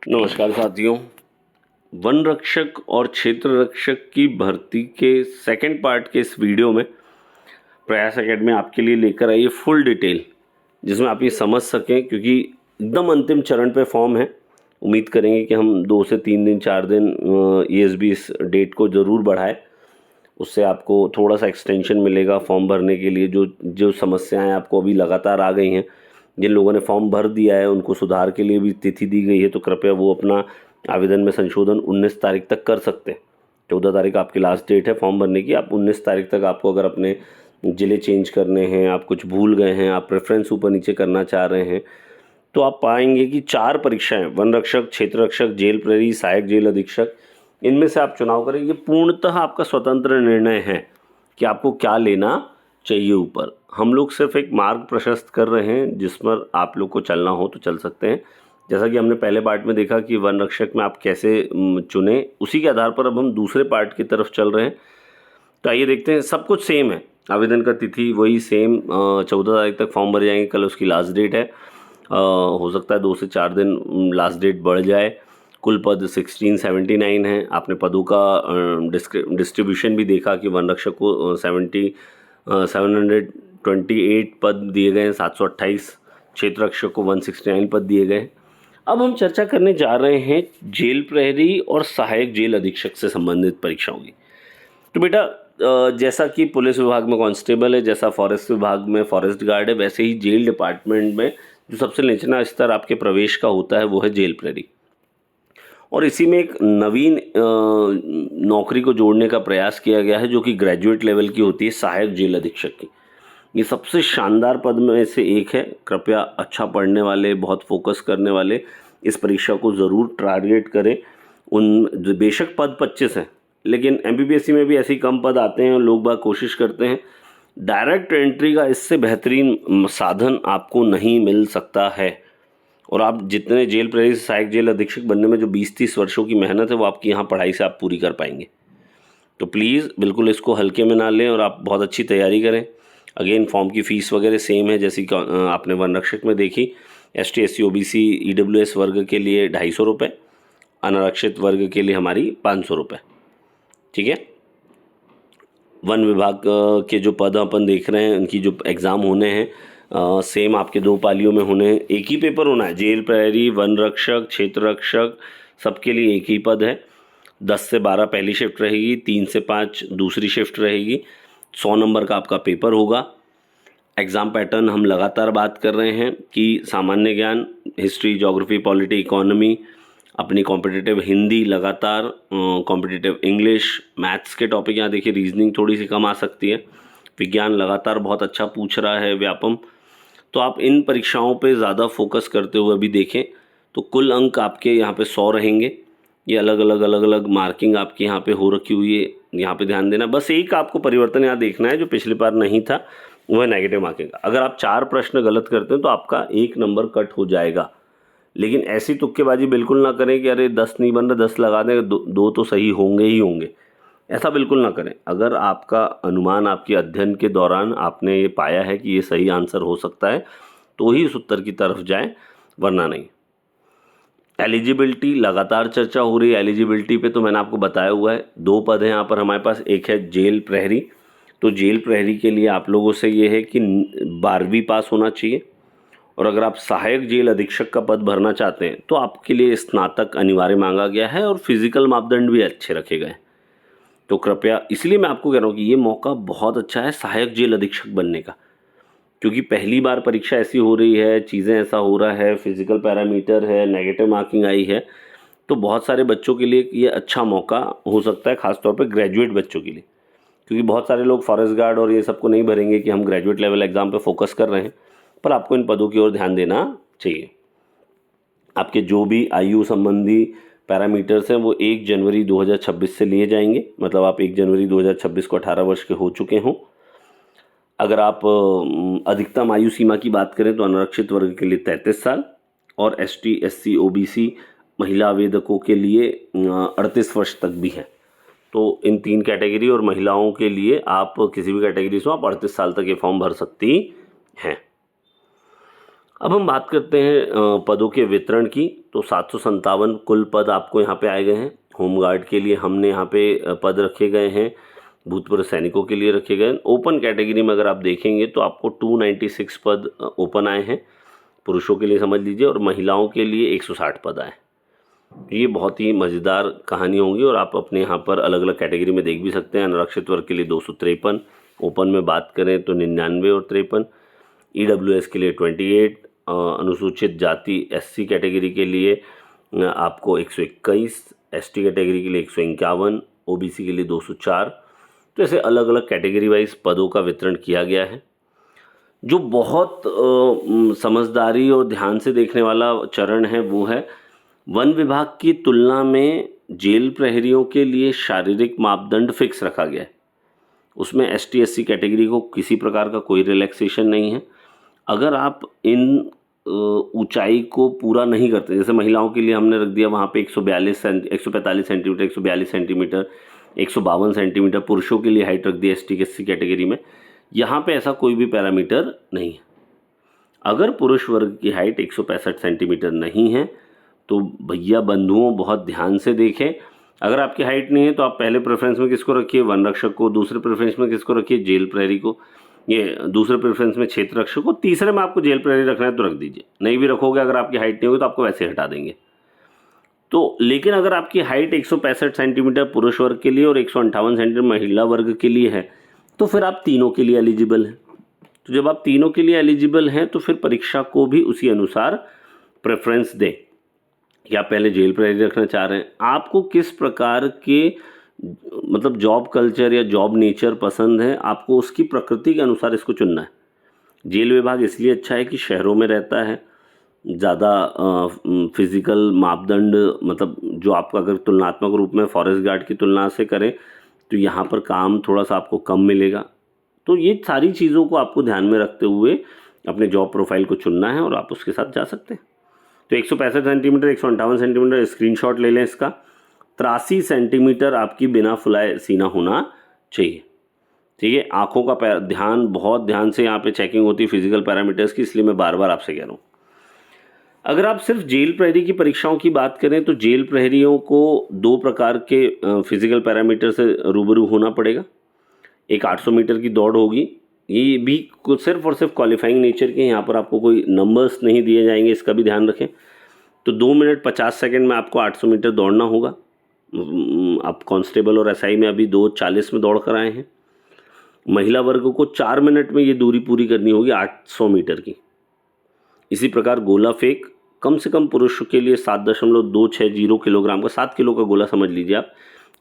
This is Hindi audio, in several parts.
नमस्कार साथियों। वन रक्षक और क्षेत्र रक्षक की भर्ती के सेकंड पार्ट के इस वीडियो में प्रयास एकेडमी आपके लिए लेकर आई है फुल डिटेल, जिसमें आप ये समझ सकें, क्योंकि एकदम अंतिम चरण पे फॉर्म है। उम्मीद करेंगे कि हम 2 से 3 दिन 4 दिन ESB इस डेट को ज़रूर बढ़ाए। उससे आपको थोड़ा सा एक्सटेंशन मिलेगा फॉर्म भरने के लिए। जो जो समस्याएं आपको अभी लगातार आ गई हैं, जिन लोगों ने फॉर्म भर दिया है उनको सुधार के लिए भी तिथि दी गई है, तो कृपया वो अपना आवेदन में संशोधन 19 तारीख तक कर सकते हैं। 14 तारीख आपकी लास्ट डेट है फॉर्म भरने की। आप 19 तारीख तक आपको अगर अपने ज़िले चेंज करने हैं, आप कुछ भूल गए हैं, आप प्रेफरेंस ऊपर नीचे करना चाह रहे हैं, तो आप पाएंगे कि 4 परीक्षाएं, वन रक्षक, क्षेत्र रक्षक, जेल प्रहरी, सहायक जेल अधीक्षक, इनमें से आप चुनाव करें। ये पूर्णतः आपका स्वतंत्र निर्णय है कि आपको क्या लेना चाहिए। ऊपर हम लोग सिर्फ एक मार्ग प्रशस्त कर रहे हैं जिस पर आप लोग को चलना हो तो चल सकते हैं। जैसा कि हमने पहले पार्ट में देखा कि वन रक्षक में आप कैसे चुने, उसी के आधार पर अब हम दूसरे पार्ट की तरफ चल रहे हैं। तो आइए देखते हैं। सब कुछ सेम है, आवेदन का तिथि वही सेम, 14 तारीख तक फॉर्म भर जाएंगे। कल उसकी लास्ट डेट है। हो सकता है 2 से 4 दिन लास्ट डेट बढ़ जाए। कुल पद 1679 है। आपने पदों का डिस्ट्रीब्यूशन भी देखा कि वन रक्षक को 728 पद दिए गए हैं, 728। क्षेत्र रक्षक को 169 पद दिए गए हैं। अब हम चर्चा करने जा रहे हैं जेल प्रहरी और सहायक जेल अधीक्षक से संबंधित परीक्षाओं की। तो बेटा, जैसा कि पुलिस विभाग में कांस्टेबल है, जैसा फॉरेस्ट विभाग में फॉरेस्ट गार्ड है, वैसे ही जेल डिपार्टमेंट में जो सबसे निचला स्तर आपके प्रवेश का होता है वो है जेल प्रहरी। और इसी में एक नवीन नौकरी को जोड़ने का प्रयास किया गया है जो कि ग्रेजुएट लेवल की होती है, सहायक जेल अधीक्षक की। ये सबसे शानदार पद में से एक है। कृपया अच्छा पढ़ने वाले, बहुत फोकस करने वाले इस परीक्षा को ज़रूर टारगेट करें। बेशक पद 25 हैं, लेकिन MPPSC में भी ऐसे ही कम पद आते हैं और लोग बाग कोशिश करते हैं। डायरेक्ट एंट्री का इससे बेहतरीन साधन आपको नहीं मिल सकता है। और आप जितने जेल प्रहरी से सहायक जेल अधीक्षक बनने में जो 20-30 वर्षों की मेहनत है, वो आपकी यहाँ पढ़ाई से आप पूरी कर पाएंगे। तो प्लीज़ बिल्कुल इसको हल्के में ना लें और आप बहुत अच्छी तैयारी करें। अगेन फॉर्म की फ़ीस वगैरह सेम है जैसी आपने वन रक्षक में देखी। ST SC OBC EWS वर्ग के लिए 250 रुपये, अनारक्षित वर्ग के लिए हमारी 500 रुपये। ठीक है। वन विभाग के जो पद अपन देख रहे हैं, उनकी जो एग्ज़ाम होने हैं, सेम आपके 2 पालियों में होने हैं। एक ही पेपर होना है। जेल प्रहरी, वन रक्षक, क्षेत्र रक्षक, सबके लिए एक ही पद है। 10 से 12 पहली शिफ्ट रहेगी, 3 से 5 दूसरी शिफ्ट रहेगी। 100 नंबर का आपका पेपर होगा। एग्ज़ाम पैटर्न हम लगातार बात कर रहे हैं कि सामान्य ज्ञान, हिस्ट्री, ज्योग्राफी, पॉलिटी, इकोनॉमी, अपनी कॉम्पिटिटिव हिंदी, लगातार कॉम्पिटिटिव इंग्लिश, मैथ्स के टॉपिक यहाँ देखिए, रीजनिंग थोड़ी सी कम आ सकती है, विज्ञान लगातार बहुत अच्छा पूछ रहा है, व्यापम। तो आप इन परीक्षाओं पे ज़्यादा फोकस करते हुए अभी देखें तो कुल अंक आपके यहाँ पे 100 रहेंगे। ये अलग अलग मार्किंग आपकी यहाँ पे हो रखी हुई है, यहाँ पे ध्यान देना। बस एक आपको परिवर्तन यहाँ देखना है जो पिछली बार नहीं था, वो है नेगेटिव मार्किंग का। अगर आप 4 प्रश्न गलत करते हैं तो आपका 1 नंबर कट हो जाएगा। लेकिन ऐसी तुक्केबाजी बिल्कुल ना करें कि अरे 10 नहीं बन रहा 10 लगा दें, दो तो सही होंगे ही होंगे। ऐसा बिल्कुल ना करें। अगर आपका अनुमान आपके अध्ययन के दौरान आपने ये पाया है कि ये सही आंसर हो सकता है, तो ही उस उत्तर की तरफ जाएं, वरना नहीं। एलिजिबिलिटी लगातार चर्चा हो रही है। एलिजिबिलिटी पे तो मैंने आपको बताया हुआ है। 2 पद हैं यहाँ पर हमारे पास। एक है जेल प्रहरी। तो जेल प्रहरी के लिए आप लोगों से ये है कि 12वीं पास होना चाहिए। और अगर आप सहायक जेल अधीक्षक का पद भरना चाहते हैं तो आपके लिए स्नातक अनिवार्य मांगा गया है और फिजिकल मापदंड भी अच्छे रखे गए। तो कृपया, इसलिए मैं आपको कह रहा हूँ कि ये मौका बहुत अच्छा है सहायक जेल अधीक्षक बनने का, क्योंकि पहली बार परीक्षा ऐसी हो रही है, चीज़ें ऐसा हो रहा है, फिजिकल पैरामीटर है, नेगेटिव मार्किंग आई है। तो बहुत सारे बच्चों के लिए ये अच्छा मौका हो सकता है, खासतौर पर ग्रेजुएट बच्चों के लिए। क्योंकि बहुत सारे लोग फॉरेस्ट गार्ड और ये सबको नहीं भरेंगे कि हम ग्रेजुएट लेवल एग्ज़ाम पे फोकस कर रहे हैं, पर आपको इन पदों की ओर ध्यान देना चाहिए। आपके जो भी आयु संबंधी पैरामीटर्स हैं वो 1 जनवरी 2026 से लिए जाएंगे। मतलब आप 1 जनवरी 2026 को 18 वर्ष के हो चुके हों। अगर आप अधिकतम आयु सीमा की बात करें तो अनारक्षित वर्ग के लिए 33 साल और ST SC OBC महिला आवेदकों के लिए 38 वर्ष तक भी है। तो इन 3 कैटेगरी और महिलाओं के लिए आप किसी भी कैटेगरी से आप 38 साल तक ये फॉर्म भर सकती हैं। अब हम बात करते हैं पदों के वितरण की। तो 757 कुल पद आपको यहाँ पे आए गए हैं। होमगार्ड के लिए हमने यहाँ पे पद रखे गए हैं, भूतपूर्व सैनिकों के लिए रखे गए हैं। ओपन कैटेगरी में अगर आप देखेंगे तो आपको 296 पद ओपन आए हैं, पुरुषों के लिए समझ लीजिए, और महिलाओं के लिए 160 पद आए। ये बहुत ही मज़ेदार कहानी होंगी और आप अपने यहाँ पर अलग अलग कैटेगरी में देख भी सकते हैं। अनारक्षित वर्ग के लिए 253, ओपन में बात करें तो 99 और 53, EWS के लिए 28, अनुसूचित जाति SC कैटेगरी के लिए आपको 121, ST कैटेगरी के लिए 151, OBC के लिए 204। तो ऐसे अलग अलग कैटेगरी वाइज पदों का वितरण किया गया है। जो बहुत समझदारी और ध्यान से देखने वाला चरण है वो है वन विभाग की तुलना में जेल प्रहरियों के लिए शारीरिक मापदंड फिक्स रखा गया है। उसमें ST SC कैटेगरी को किसी प्रकार का कोई रिलैक्सेशन नहीं है। अगर आप इन ऊंचाई को पूरा नहीं करते, जैसे महिलाओं के लिए हमने रख दिया वहाँ पे 145 सेंटीमीटर, 142 सेंटीमीटर, 152 सेंटीमीटर, पुरुषों के लिए हाइट रख दी ST SC कैटेगरी में, यहाँ पे ऐसा कोई भी पैरामीटर नहीं है। अगर पुरुष वर्ग की हाइट 165 सेंटीमीटर नहीं है तो भैया बंधुओं बहुत ध्यान से देखें। अगर आपकी हाइट नहीं है तो आप पहले प्रेफरेंस में किसको रखिए, वन रक्षक को, दूसरे प्रेफरेंस में किसको रखिए, जेल प्रहरी को, ये दूसरे प्रेफरेंस में क्षेत्र रक्षक को, तीसरे में आपको जेल प्रहरी रखना है तो रख दीजिए। नहीं भी रखोगे, अगर आपकी हाइट नहीं होगी तो आपको वैसे हटा देंगे। तो लेकिन अगर आपकी हाइट 165 सेंटीमीटर पुरुष वर्ग के लिए और 158 सेंटीमीटर महिला वर्ग के लिए है तो फिर आप तीनों के लिए एलिजिबल हैं। तो जब आप तीनों के लिए एलिजिबल हैं तो फिर परीक्षा को भी उसी अनुसार प्रेफरेंस दें। या पहले जेल प्रहरी रखना चाह रहे हैं, आपको किस प्रकार के मतलब जॉब कल्चर या जॉब नेचर पसंद है, आपको उसकी प्रकृति के अनुसार इसको चुनना है। जेल विभाग इसलिए अच्छा है कि शहरों में रहता है, ज़्यादा फिजिकल मापदंड, मतलब जो आपका अगर तुलनात्मक रूप में फॉरेस्ट गार्ड की तुलना से करें तो यहाँ पर काम थोड़ा सा आपको कम मिलेगा। तो ये सारी चीज़ों को आपको ध्यान में रखते हुए अपने जॉब प्रोफाइल को चुनना है और आप उसके साथ जा सकते हैं। तो 165 सेंटीमीटर, 158 सेंटीमीटर स्क्रीनशॉट ले लें इसका। 83 सेंटीमीटर आपकी बिना फुलाए सीना होना चाहिए। ठीक है, आंखों का ध्यान, बहुत ध्यान से यहाँ पे चेकिंग होती है फिजिकल पैरामीटर्स की, इसलिए मैं बार बार आपसे कह रहा हूँ। अगर आप सिर्फ जेल प्रहरी की परीक्षाओं की बात करें तो जेल प्रहरियों को 2 प्रकार के फिजिकल पैरामीटर से रूबरू होना पड़ेगा। एक 800 मीटर की दौड़ होगी, ये भी सिर्फ और सिर्फ क्वालिफाइंग नेचर के, यहाँ पर आपको कोई नंबर्स नहीं दिए जाएंगे, इसका भी ध्यान रखें। तो 2 मिनट 50 सेकंड में आपको 800 मीटर दौड़ना होगा। आप कांस्टेबल और SI में अभी 2:40 में दौड़ कर आए हैं। महिला वर्ग को 4 मिनट में ये दूरी पूरी करनी होगी 800 मीटर की। इसी प्रकार गोला फेंक कम से कम पुरुष के लिए 7.260 किलोग्राम का, 7 किलो का गोला समझ लीजिए आप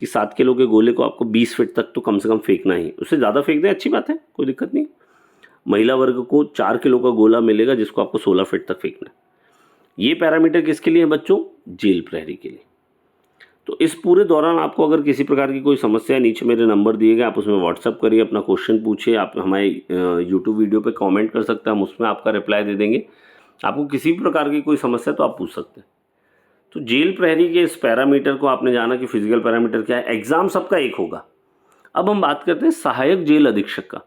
कि 7 किलो के गोले को आपको 20 फीट तक तो कम से कम फेंकना ही। उससे ज़्यादा फेंक दें अच्छी बात है, कोई दिक्कत नहीं। महिला वर्ग को 4 किलो का गोला मिलेगा जिसको आपको 16 फीट तक फेंकना है। ये पैरामीटर किसके लिए है बच्चों, जेल प्रहरी के लिए। तो इस पूरे दौरान आपको अगर किसी प्रकार की कोई समस्या है, नीचे मेरे नंबर दिए गए, आप उसमें व्हाट्सअप करिए, अपना क्वेश्चन पूछिए। आप हमारे यूट्यूब वीडियो पे कमेंट कर सकते हैं, हम उसमें आपका रिप्लाई दे देंगे। आपको किसी भी प्रकार की कोई समस्या तो आप पूछ सकते हैं। तो जेल प्रहरी के इस पैरामीटर को आपने जाना कि फिजिकल पैरामीटर क्या है। एग्जाम सबका एक होगा। अब हम बात करते हैं सहायक जेल अधीक्षक का।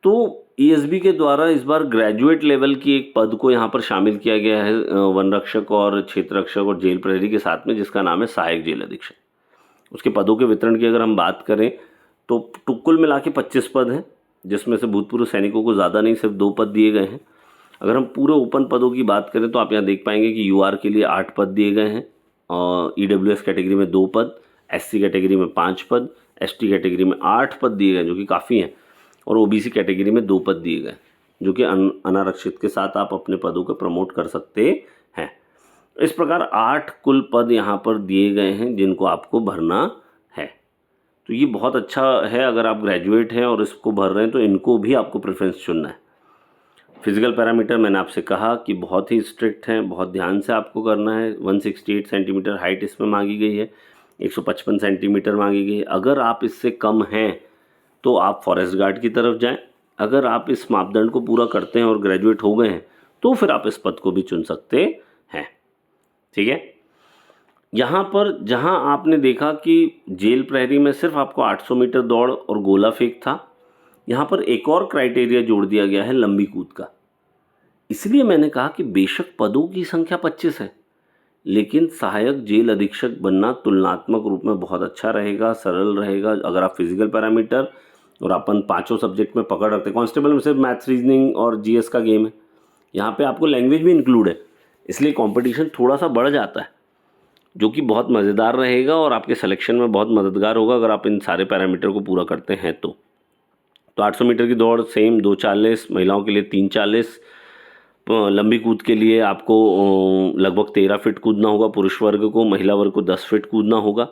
तो ESB के द्वारा इस बार ग्रेजुएट लेवल की एक पद को यहाँ पर शामिल किया गया है वन रक्षक और क्षेत्र रक्षक और जेल प्रहरी के साथ में, जिसका नाम है सहायक जेल अधीक्षक। उसके पदों के वितरण की अगर हम बात करें तो कुल मिला के 25 पद हैं, जिसमें से भूतपूर्व सैनिकों को ज़्यादा नहीं, सिर्फ 2 पद दिए गए हैं। अगर हम पूरे ओपन पदों की बात करें तो आप यहाँ देख पाएंगे कि UR के लिए 8 पद दिए गए हैं, और EWS कैटेगरी में 2 पद, SC कैटेगरी में 5 पद, ST कैटेगरी में 8 पद दिए गए जो कि काफ़ी हैं, और OBC कैटेगरी में 2 पद दिए गए जो कि अनारक्षित के साथ आप अपने पदों को प्रमोट कर सकते हैं। इस प्रकार 8 कुल पद यहाँ पर दिए गए हैं जिनको आपको भरना है। तो ये बहुत अच्छा है, अगर आप ग्रेजुएट हैं और इसको भर रहे हैं तो इनको भी आपको प्रेफरेंस चुनना है। फिजिकल पैरामीटर मैंने आपसे कहा कि बहुत ही स्ट्रिक्ट हैं, बहुत ध्यान से आपको करना है। 168 सेंटीमीटर हाइट इसमें मांगी गई है, 155 सेंटीमीटर मांगी गई है। अगर आप इससे कम हैं तो आप फॉरेस्ट गार्ड की तरफ जाएं। अगर आप इस मापदंड को पूरा करते हैं और ग्रेजुएट हो गए हैं तो फिर आप इस पद को भी चुन सकते हैं। ठीक है, यहाँ पर जहाँ आपने देखा कि जेल प्रहरी में सिर्फ आपको 800 मीटर दौड़ और गोला फेंक था, यहाँ पर एक और क्राइटेरिया जोड़ दिया गया है लंबी कूद का। इसलिए मैंने कहा कि बेशक पदों की संख्या 25 है, लेकिन सहायक जेल अधीक्षक बनना तुलनात्मक रूप में बहुत अच्छा रहेगा, सरल रहेगा। अगर आप फिजिकल पैरामीटर और अपन पांचों सब्जेक्ट में पकड़ रखते हैं, कांस्टेबल में सिर्फ मैथ्स, रीजनिंग और जीएस का गेम है, यहाँ पे आपको लैंग्वेज भी इंक्लूड है, इसलिए कंपटीशन थोड़ा सा बढ़ जाता है, जो कि बहुत मज़ेदार रहेगा और आपके सिलेक्शन में बहुत मददगार होगा अगर आप इन सारे पैरामीटर को पूरा करते हैं तो 800 मीटर की दौड़ सेम 2:40, महिलाओं के लिए 3:40, लंबी कूद के लिए आपको लगभग 13 फीट कूदना होगा पुरुष वर्ग को, महिला वर्ग को 10 फीट कूदना होगा।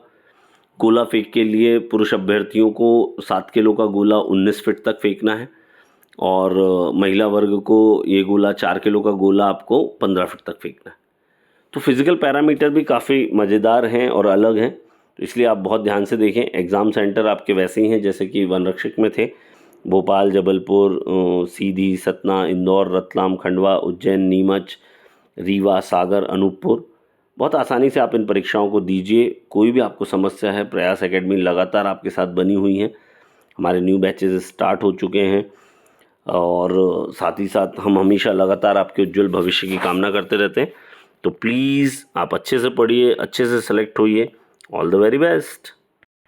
गोला फेंक के लिए पुरुष अभ्यर्थियों को 7 किलो का गोला 19 फीट तक फेंकना है और महिला वर्ग को ये गोला 4 किलो का गोला आपको 15 फीट तक फेंकना है। तो फिज़िकल पैरामीटर भी काफ़ी मज़ेदार हैं और अलग हैं, तो इसलिए आप बहुत ध्यान से देखें। एग्ज़ाम सेंटर आपके वैसे ही हैं जैसे कि वन रक्षक में थे, भोपाल, जबलपुर, सीधी, सतना, इंदौर, रतलाम, खंडवा, उज्जैन, नीमच, रीवा, सागर, अनूपपुर। बहुत आसानी से आप इन परीक्षाओं को दीजिए। कोई भी आपको समस्या है, प्रयास एकेडमी लगातार आपके साथ बनी हुई है। हमारे न्यू बैचेस स्टार्ट हो चुके हैं और साथ ही साथ हम हमेशा लगातार आपके उज्जवल भविष्य की कामना करते रहते हैं। तो प्लीज़ आप अच्छे से पढ़िए, अच्छे से सेलेक्ट होइए। All the very best.